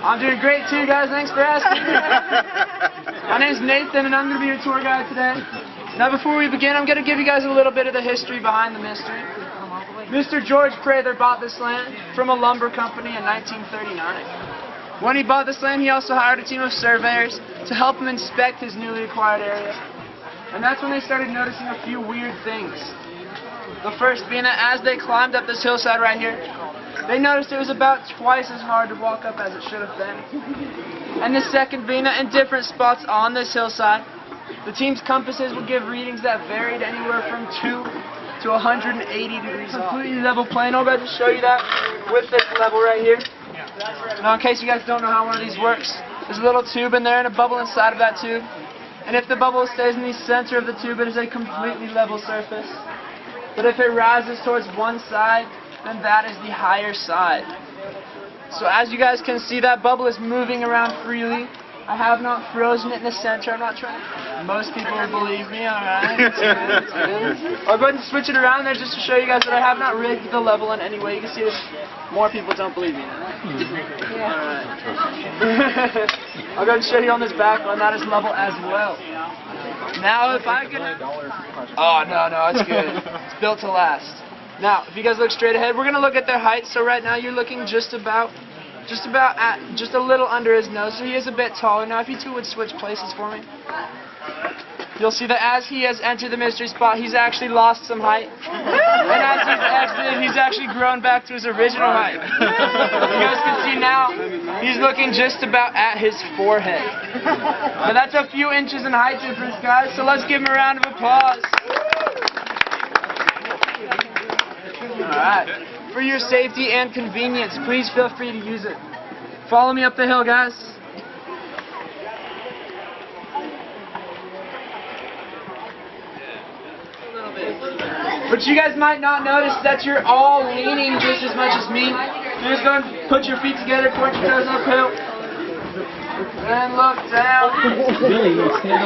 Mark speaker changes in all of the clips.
Speaker 1: I'm doing great too, guys. Thanks for asking. My name's Nathan, and I'm going to be your tour guide today. Now, before we begin, I'm going to give you guys a little bit of the history behind the mystery. Mr. George Prather bought this land from a lumber company in 1939. When he bought this land, he also hired a team of surveyors to help him inspect his newly acquired area. And that's when they started noticing a few weird things. The first being that as they climbed up this hillside right here, they noticed it was about twice as hard to walk up as it should have been. And the second being that in different spots on this hillside, the team's compasses would give readings that varied anywhere from 2 to 180 degrees off. Completely level plane. I'll go ahead and show you that with this level right here. Now, in case you guys don't know how one of these works, there's a little tube in there and a bubble inside of that tube. And if the bubble stays in the center of the tube, it is a completely level surface. But if it rises towards one side, then that is the higher side. So as you guys can see, that bubble is moving around freely. I have not frozen it in the center. I'm not trying to... Most people will believe me, alright? It's good, it's good. I'll go ahead and switch it around there just to show you guys that I have not rigged the level in any way. You can see this. More people don't believe me now. Alright. I'll go ahead and show you on this back one. That is level as well. Now if I can... Oh, no, it's good. It's built to last. Now, if you guys look straight ahead, we're going to look at their height. So right now you're looking just a little under his nose. So he is a bit taller. Now if you two would switch places for me. You'll see that as he has entered the mystery spot, he's actually lost some height. And as he's exited, he's actually grown back to his original height. You guys can see now, he's looking just about at his forehead. Now that's a few inches in height difference, guys. So let's give him a round of applause. Alright. For your safety and convenience, please feel free to use it. Follow me up the hill, guys. But you guys might not notice that you're all leaning just as much as me. So just go and put your feet together, point your toes uphill, and look down.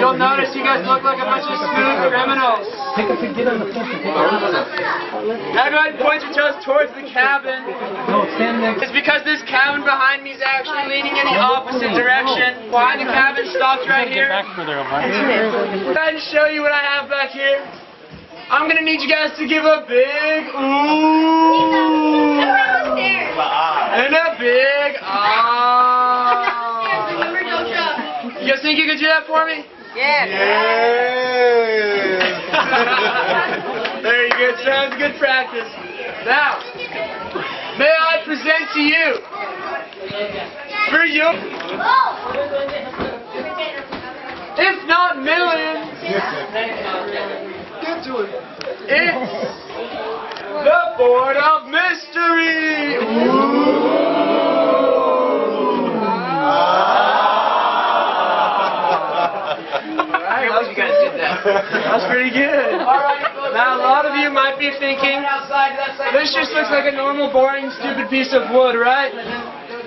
Speaker 1: You'll notice you guys look like a bunch of smooth criminals. Now go ahead and point your toes towards the cabin. It's because this cabin behind me is actually leaning in the opposite direction. Why the cabin stops right here? Go ahead and show you what I have back here. I'm going to need you guys to give a big ooh and a big ah. You guys think you could do that for me? Yeah. Very good. Sounds good practice. Now, may I present to you, for you, if not millions, it's the Board of Mystery! Alright, I hope you guys did that. That's pretty good. Alright, now a lot of you might be thinking, this just looks like a normal, boring, stupid piece of wood, right?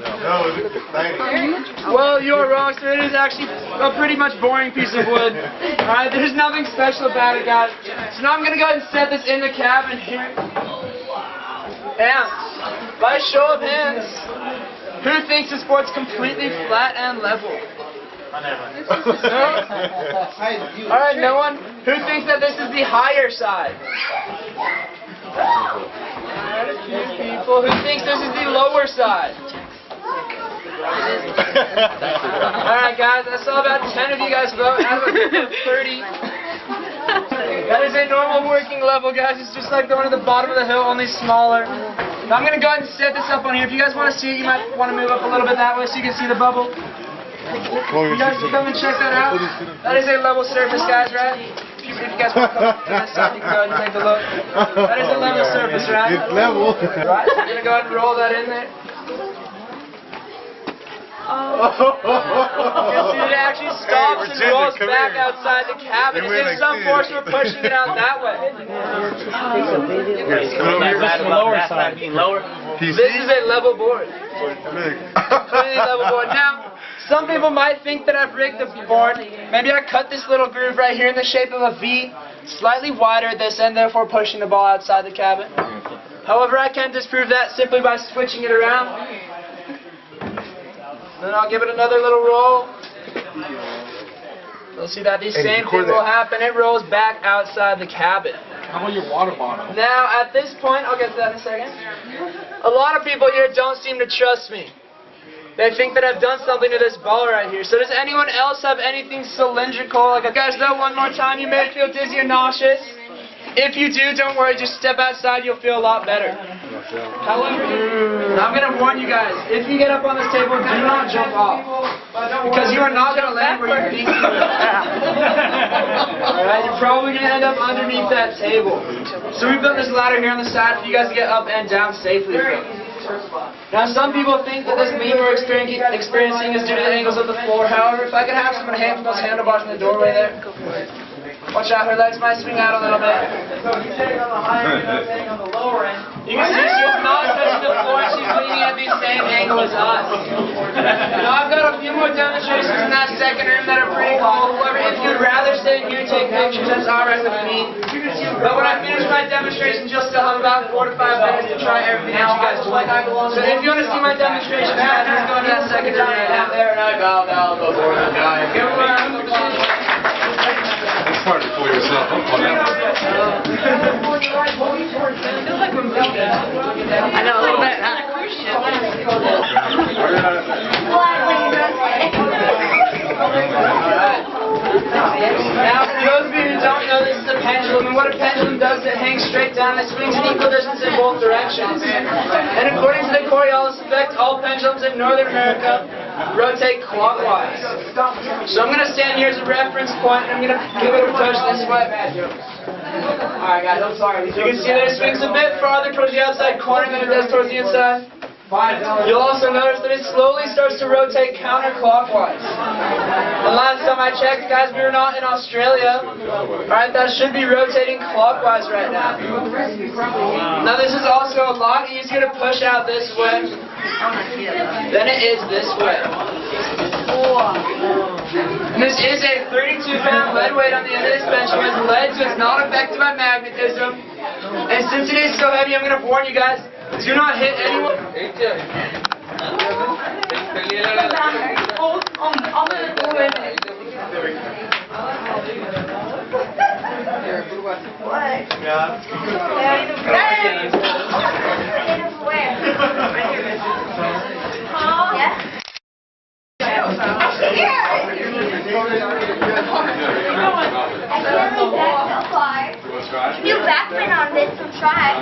Speaker 2: No, it's exciting.
Speaker 1: Well, you're wrong, sir. It is actually a pretty much boring piece of wood. Alright, there's nothing special about it, guys. So now I'm going to go ahead and set this in the cabin here. And, by show of hands, who thinks this board's completely flat and level? Alright, no one? Who thinks that this is the higher side? Alright, a few people. Who thinks this is the lower side? Alright guys, I saw about 10 of you guys vote out of 30. That is a normal working level, guys. It's just like the one at the bottom of the hill, only smaller. Now I'm going to go ahead and set this up on here. If you guys want to see it, you might want to move up a little bit that way so you can see the bubble. You guys can come and check that out. That is a level surface, guys, right? If you guys want to come to this side, you can go ahead and take a look. That is a level surface, right?
Speaker 2: It's level.
Speaker 1: Right, so I'm going to go ahead and roll that in there. You see, it actually stops and rolls back outside the cabin. As if some force were pushing it out that way. This is a level board. Completely level board. Now, some people might think that I've rigged the board. Maybe I cut this little groove right here in the shape of a V, slightly wider at this end, therefore pushing the ball outside the cabin. However, I can disprove that simply by switching it around. Then I'll give it another little roll. You'll see that the same thing will happen. It rolls back outside the cabin.
Speaker 2: How about your water bottle?
Speaker 1: Now, at this point, I'll get to that in a second. A lot of people here don't seem to trust me. They think that I've done something to this ball right here. So does anyone else have anything cylindrical? Like, guys, though, one more time, you may feel dizzy or nauseous. If you do, don't worry, just step outside, you'll feel a lot better. However, I'm going to warn you guys, if you get up on this table, do not jump off. Because you are not going to land where you think you will. Alright, you're probably going to end up underneath that table. So we've built this ladder here on the side for you guys to get up and down safely from. Now, some people think that this beam we're experiencing is due to the angles of the floor. However, if I could have someone hand those handlebars in the doorway there. Watch out, her legs might swing out a little bit. So if you're sitting on the higher end, I'm sitting on the lower end. You can see she's not touching the floor, she's leaning at the same angle as us. Now, I've got a few more demonstrations in that second room that are pretty cool. However, if you'd rather stay in here and take pictures, that's alright with me. But when I finish my demonstrations, you'll still have about 4 to 5 minutes to try everything that you guys do. So if you want to see my demonstrations, just go into that second room right now. There, and I bow down before the guy.
Speaker 2: It's hard to pull yourself up on that one.
Speaker 3: I know, a little bit on a cruise ship.
Speaker 1: Now, for those of you who don't know, this is a pendulum, and what a pendulum does is it hangs straight down and it swings an equal distance in both directions. And according to the Coriolis effect, all pendulums in Northern America rotate clockwise. So I'm going to stand here as a reference point, and I'm going to give it a push this way. Alright guys, I'm sorry. You can see that it swings a bit farther towards the outside corner than it does towards the inside. You'll also notice that it slowly starts to rotate counterclockwise. The last time I checked, guys, we were not in Australia. Alright, that should be rotating clockwise right now. Now this is also a lot easier to push out this way than it is this way. And this is a 32-pound lead weight on the end of this bench. It is lead, so it's not affected by magnetism. And since it is so heavy, I'm going to warn you guys, do not hit anyone.
Speaker 4: If you backspin on this, we'll try.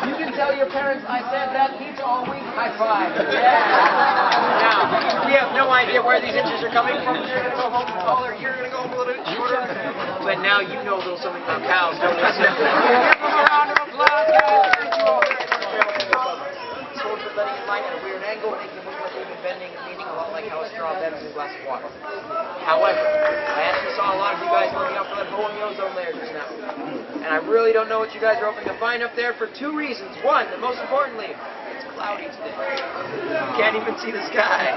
Speaker 3: You can tell your parents I said that pizza all week. High five. Now, we have no idea where these inches are coming from. You're going to go home taller. You're going to go home a little bit shorter. But now you know a little something about cows, don't you? Give them a round of applause, guys. Thank you all very much. Swords are letting it light at a weird angle, making it look like they've been bending and leaning a lot like how a straw bends in a glass of water. However, I actually saw a lot of you guys looking out for that hole in the ozone layer just now. And I really don't know what you guys are hoping to find up there for 2 reasons. One, and most importantly, it's cloudy today. You can't even see the sky.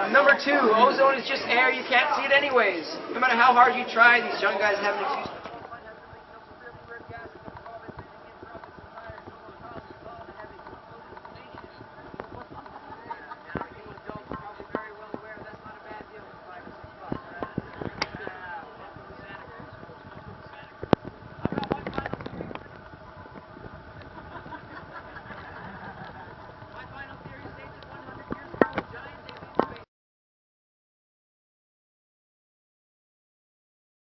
Speaker 3: Number 2, ozone is just air. You can't see it anyways. No matter how hard you try, these young guys have an excuse